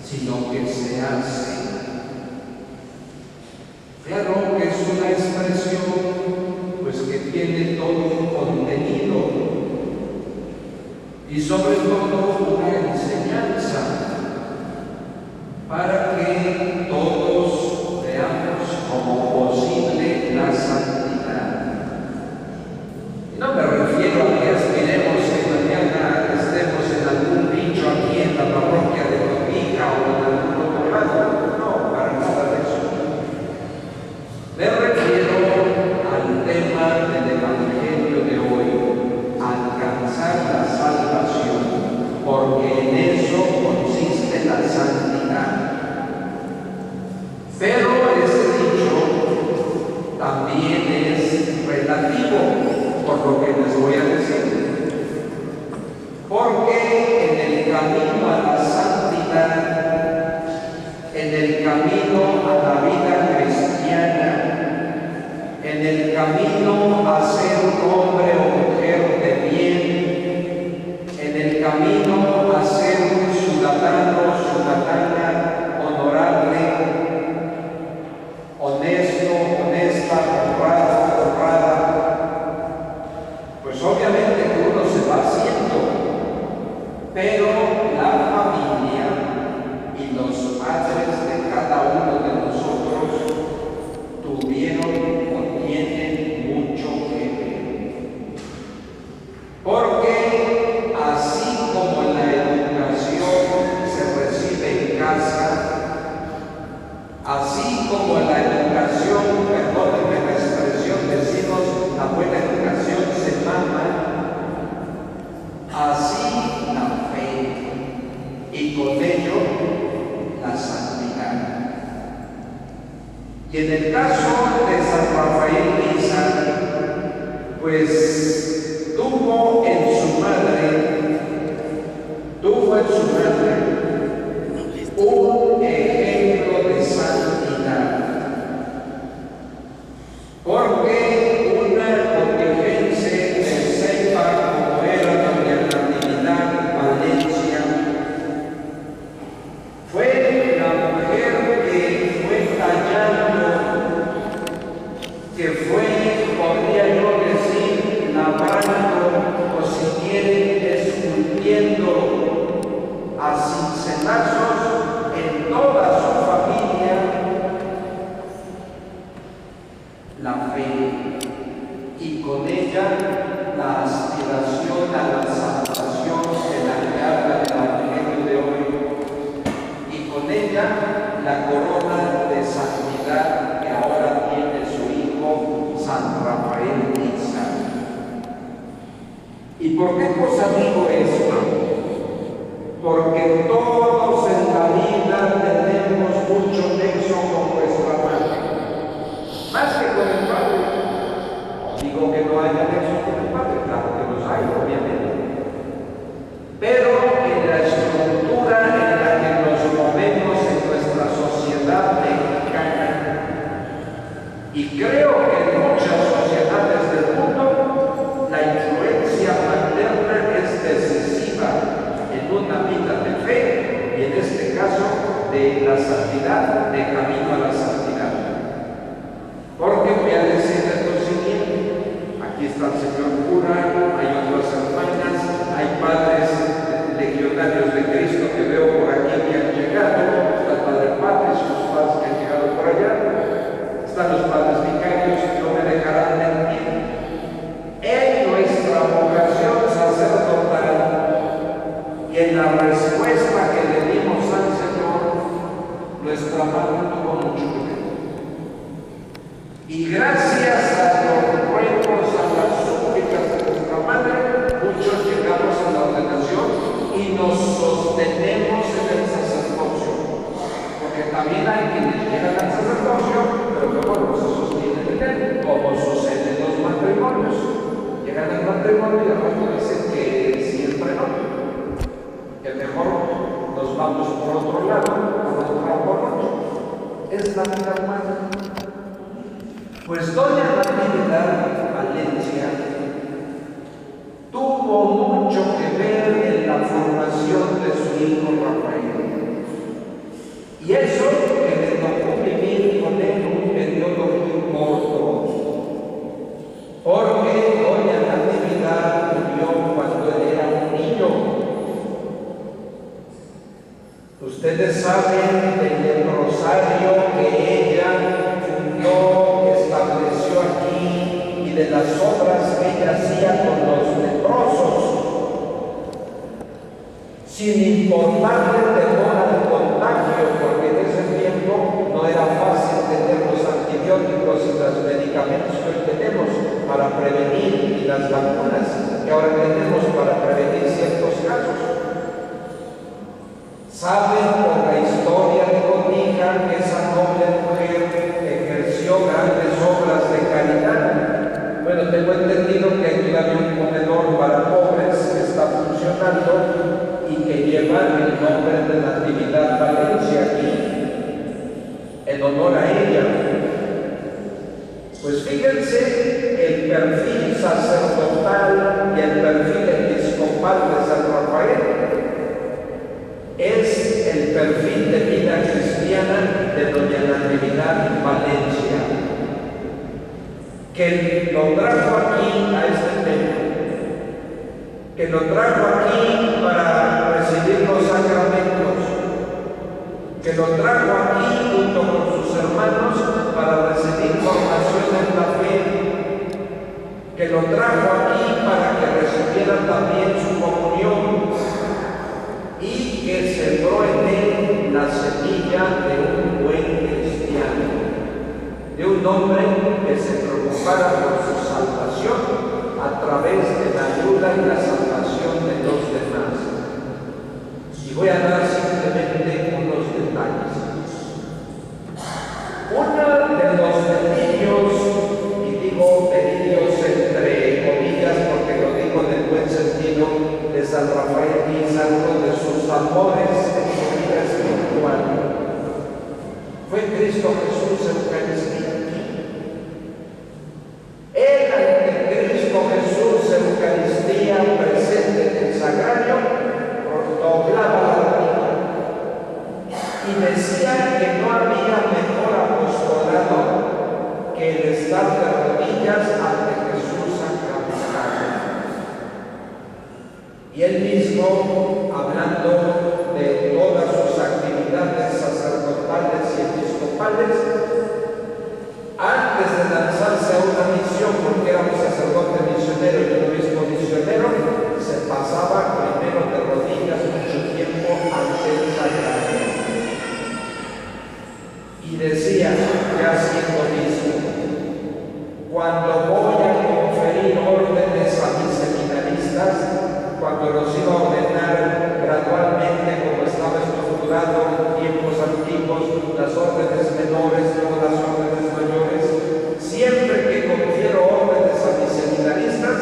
sino que se hace. Claro que es una expresión pues que tiene todo un contenido y sobre todo una enseñanza para que todos veamos como posible la santidad. Y no me refiero a que aspiremos que mañana estemos en algún nicho aquí en la parroquia de Cobija o en algún otro lado, no, para nada de eso. Me refiero al tema del Evangelio de hoy, alcanzar la salvación, porque en eso consiste la santidad. Pero ese dicho también es relativo, por lo que les voy a decir. Porque en el camino a la santidad, en el camino a la vida cristiana, en el camino a ser hombre o mujer de bien, en el camino a ser un ciudadano, ciudadana honorable, honesto, honesta, honrado, honrada, pues obviamente que uno se va haciendo, pero la familia y los padres de cada uno de nosotros tuvieron o tienen mucho que ver. Porque así como la educación se recibe en casa, así como la educación, perdónenme la expresión, decimos la buena educación se mama, así la fe y con ello la santidad. Y en el caso de San Rafael Niza, pues tuvo en su madre un ejemplo de santidad. Porque una convivencia de Ceiba, como era doña Natividad Valencia, fue la mujer que fue tallando, que fue, podría yo decir, lavando, o si quieren, esculpiendo a cincelazos en toda su familia la fe, y con ella la aspiración a la salvación de la que habla el Evangelio de hoy, y con ella la corona de santidad que ahora tiene su hijo San Rafael Niza. ¿Y por qué cosa digo esto? Porque todos en la vida tenemos mucho nexo con nuestra madre, más que con el padre. Digo que no haya nexo con el padre, claro que los hay, obviamente. Pero en la estructura en la que nos movemos en nuestra sociedad mexicana, y creo que en muchas sociedades del mundo, la influencia materna es decisiva en una vida de fe y en este caso de la santidad, de camino a la santidad. Porque voy a decirles lo siguiente: aquí está el señor cura, hay otras hermanas, hay padres legionarios de Cristo que veo por aquí que han llegado, está el padre Patricio, sus padres que han llegado por allá, están los padres vicarios que no me dejarán mentir. En nuestra vocación sacerdotal y en la respuesta que le dimos al Señor, nuestra madre tuvo mucho que ver. Y gracias a los ruegos, a las súplicas de nuestra madre, muchos llegamos a la ordenación y nos sostenemos en el sacerdocio. Porque también hay quienes llegan al sacerdocio, pero que bueno, se sostienen en él, como sucede en los matrimonios. Llegan al matrimonio y de rato dicen que siempre no, que mejor nos vamos por otro lado, por otro lado. Es la vida humana. Pues doña Natividad Valencia tuvo mucho que ver en la formación de su hijo Rafael. Y eso que le tocó vivir con él un periodo muy corto, porque doña Natividad murió cuando él era un niño. Ustedes saben del rosario que ella fundó, estableció aquí, y de las obras que ella hacía con los leprosos, sin importar el temor al contagio, porque en ese tiempo no era fácil tener los antibióticos y los medicamentos que hoy tenemos para prevenir, y las vacunas que ahora tenemos para prevenir ciertos casos. Saben por la historia de Cotija que esa noble mujer ejerció grandes obras de caridad. Bueno, tengo entendido que hay todavía un comedor para pobres que está funcionando y que lleva el nombre de Natividad Valencia aquí, en honor a ella. Pues fíjense, el perfil sacerdotal y el perfil episcopal de San Rafael es el perfil de vida cristiana de doña Natividad Valencia, que lo trajo aquí a este templo, que lo trajo aquí para recibir los sacramentos, que lo trajo aquí junto con sus hermanos para recibir formación en la fe, que lo trajo aquí para que recibieran también su comunión, y que sembró en él la semilla de un buen cristiano, de un hombre que se preocupara por su salvación a través de la ayuda y la salvación de los demás. Y voy a dar simplemente unos detalles. Uno de los delirios, y digo delirios entre comillas porque lo digo en el buen sentido, de San Rafael Pisa, uno de sus amores en su vida espiritual, fue Cristo Jesús Eucaristía. Él, ante Cristo Jesús Eucaristía presente en el sagrario, doblaba la rodilla y decía que no había mejor apostolado que el estar de rodillas ante Jesús sacramentado. Y él mismo, hablando de todas sus actividades sacerdotales y episcopales, antes de lanzarse a una misión, porque era un sacerdote misionero y un obispo misionero, se pasaba primero de rodillas mucho tiempo ante el sagrario. Y decía, ya siendo obispo, cuando voy a conferir órdenes a mis seminaristas, cuando los iba a ordenar gradualmente, como estaba estructurado en tiempos antiguos, las órdenes menores, luego las órdenes mayores, siempre que confiero órdenes a mis seminaristas,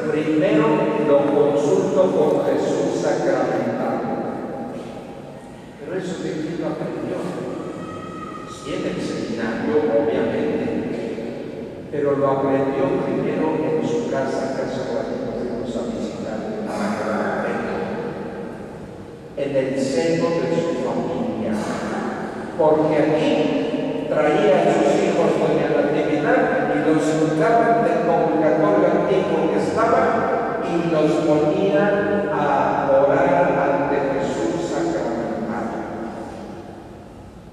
primero lo consulto con Jesús sacramentado. Pero eso de quién lo aprendió. Sí, en el seminario, obviamente, pero lo aprendió primero en su casa, hace ratito fuimos a visitar en el seno de su familia, porque aquí traía a sus hijos doña Natividad y los juntaban del convocatorio antiguo que estaba y los ponían a orar ante Jesús sacramentado.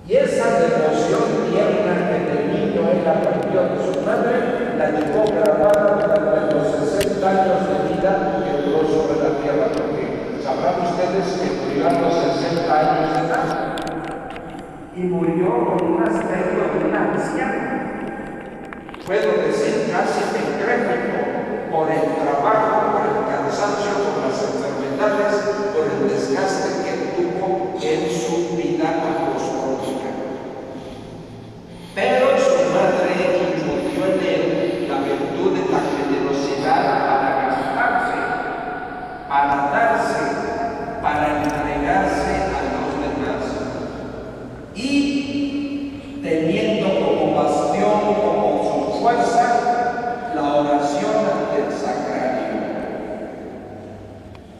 Y esa devoción tierna que del niño él aprendió de su madre, la llevó grabada durante los 60 años de vida que duró sobre la tierra, porque sabrán ustedes que murió a los 60 años de edad y murió con un aspecto de una anciana. Puedo decir casi decrépito por el trabajo, por el cansancio, por las enfermedades, por el desgaste que tuvo en su vida apostólica. Pero su madre infundió en él la virtud de la generosidad para gastarse, para darse, para entregarse a los demás. Y teniendo como bastión, como su fuerza, la oración ante el sagrario.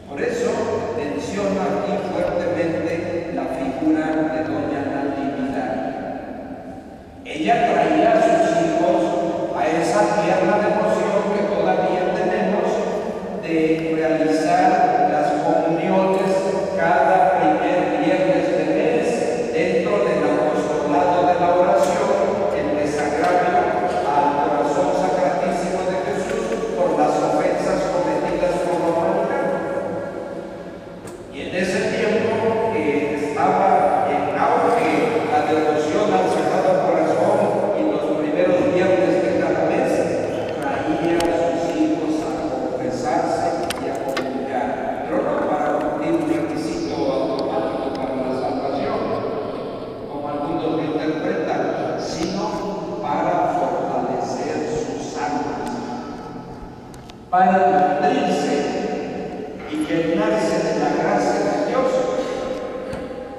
Por eso menciona aquí fuertemente la figura de doña Natividad. Y en ese tiempo estaba en auge la devoción al Sagrado Corazón, y los primeros viernes de cada mes traía a sus hijos a confesarse y a comulgar, pero no para cumplir un requisito automático para la salvación, como algunos lo interpretan, sino para fortalecer sus almas, para nutrirse y llenarse de la gracia de Dios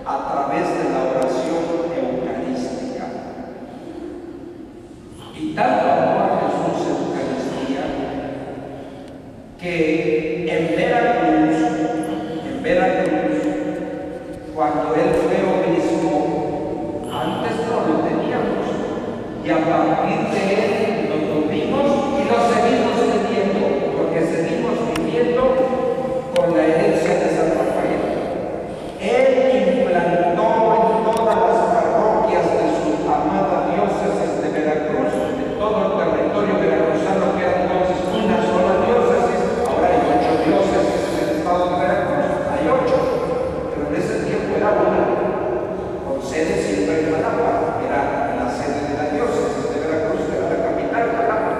a través de la oración eucarística. Y tanto amó a Jesús Eucaristía que en Veracruz, cuando él fue obispo, antes no lo teníamos, y a partir de él lo tuvimos y lo seguimos teniendo, porque seguimos viviendo con la herencia de San Rafael. Él implantó en todas las parroquias de su amada diócesis de Veracruz, en todo el territorio veracruzano, que era entonces una sola diócesis. Ahora hay 8 diócesis en el estado de Veracruz, hay 8, pero en ese tiempo era una, con sede siempre en Jalapa, era la sede de la diócesis de Veracruz, que era la capital, Jalapa,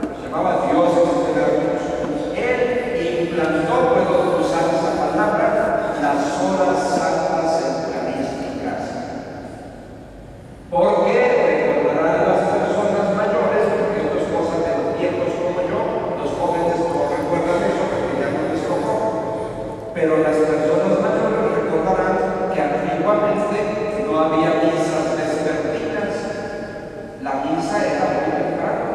se llamaba diócesis de Veracruz. Él implantó, puedo usar esa palabra, las horas santas eucarísticas, porque recordarán las personas mayores, porque esto es cosa de los viejos como yo, los jóvenes no recuerdan eso porque ya no les tocó, pero las personas mayores recordarán que antiguamente no había misas vespertinas. La misa era muy temprano,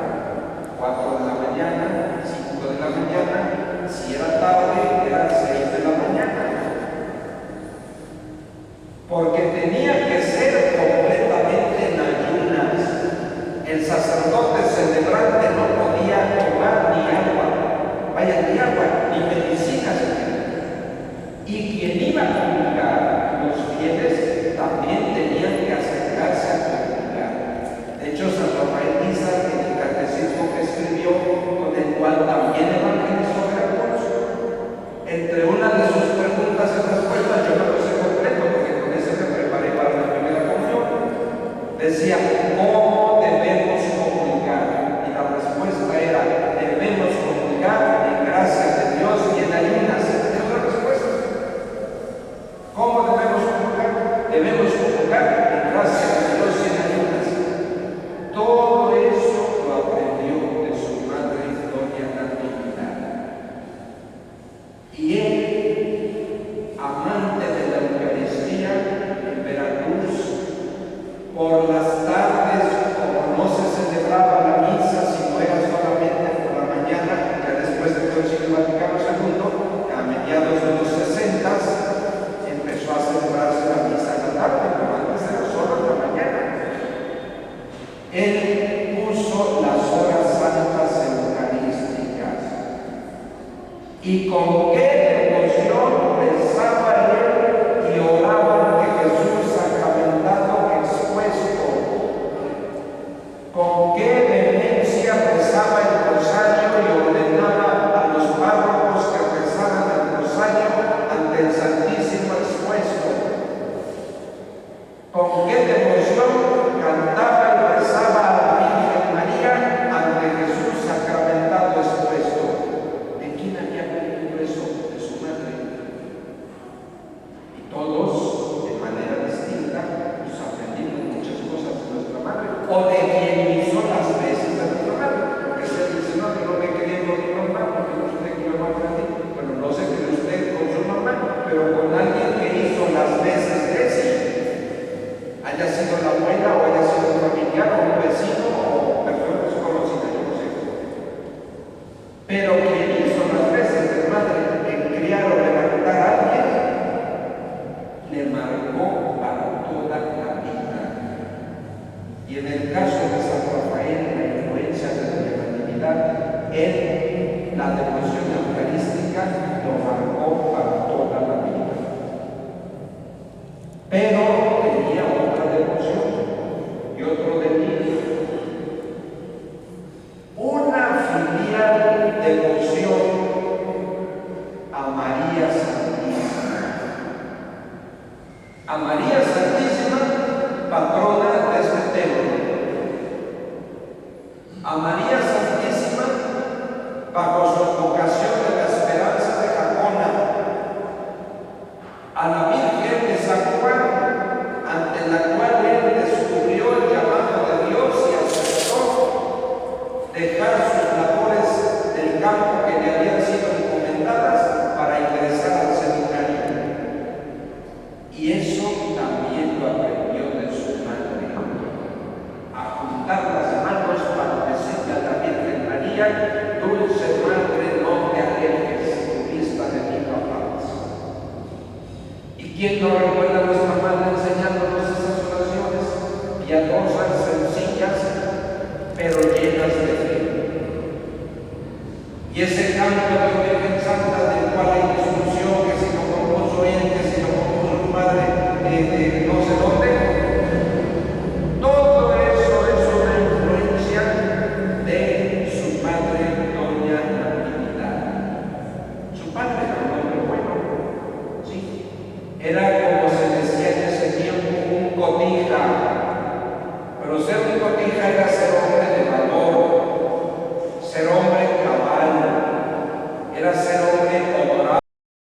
4 de la mañana, 5 de la mañana, si era tarde, era 6 de la mañana, porque tenía que ser completamente en ayunas. El sacerdote celebrante no podía tomar ni agua, ni medicinas. Y quien iba a comulgar, los fieles, también tenían que acercarse a comulgar. De hecho, San Rafael Niza, en el catecismo que escribió, con el cual también evangelizó Veracruz, entre una de sus preguntas y respuestas, yo no lo sé completo porque con ese me preparé para la primera comunión, decía: ¿cómo debemos comulgar? Y la respuesta era: debemos comulgar en gracia de Dios y en ayunas. Esa es la respuesta. ¿Cómo debemos comulgar? Debemos comulgar en gracia de Dios y en ayunas. Todo eso lo aprendió de su madre Doña Natividad. Y él, amante de la Eucaristía, en Veracruz, por las tardes, como no se celebraba la misa, sino era solamente por la mañana, ya después del Concilio Vaticano II, a mediados de los 60, empezó a celebrarse la misa en la tarde, pero antes era solo en la mañana. Él puso las horas santas eucarísticas. Y con qué devoción rezaba él y oraba que Jesús sacramentado expuesto. Con qué vehemencia rezaba el rosario y ordenaba a los párrocos que rezaran el rosario ante el Santísimo expuesto. Con qué devoción cantaba y rezaba a la Virgen María ante Jesús sacramentado expuesto. ¿De quién había aprendido eso? De su madre. Y todos, de manera distinta, nos aprendimos muchas cosas de nuestra madre, o de quien hizo las veces de nuestra madre. Porque se dice: no, que no me quedé con mi mamá, porque no sé que yo no aprendí. Bueno, no se quede usted con su mamá, pero con alguien que hizo las veces de sí. Haya sido la abuela, o haya sido un familiar, o un vecino, o persona desconocida, yo no sé. Pero quien hizo las veces de madre en criar o levantar a alguien, le marcó para toda la vida. Y en el caso de San Rafael, la influencia de la Natividad, él, la devoción eucarística, lo marcó para toda la vida. Pero tenía otra devoción y otro delirio. Una filial devoción a María Santísima. a María Santísima, patrona de este templo, a María Santísima, bajo su advocación de la esperanza de Jacona, a la Virgen de San Juan, ante la cual él descubrió el llamado de Dios y aceptó dejar sus labores del campo que le habían sido encomendadas para ingresar al seminario. Y eso también lo aprendió de su madre, a juntar las manos para decirle a la Virgen María: dulce madre, no te alejes en vista de mi papá. ¿Y quién no recuerda a nuestra madre enseñándonos esas oraciones piadosas, sencillas, pero llenas de fe? Y ese canto de Virgen Santa, del cual hay discusión, que si lo compuso él, que si lo compuso su madre, no sé dónde, todo eso es una influencia de su madre, doña Natividad. Su padre era un hombre bueno, sí, era, como se decía en ese tiempo, un cotija.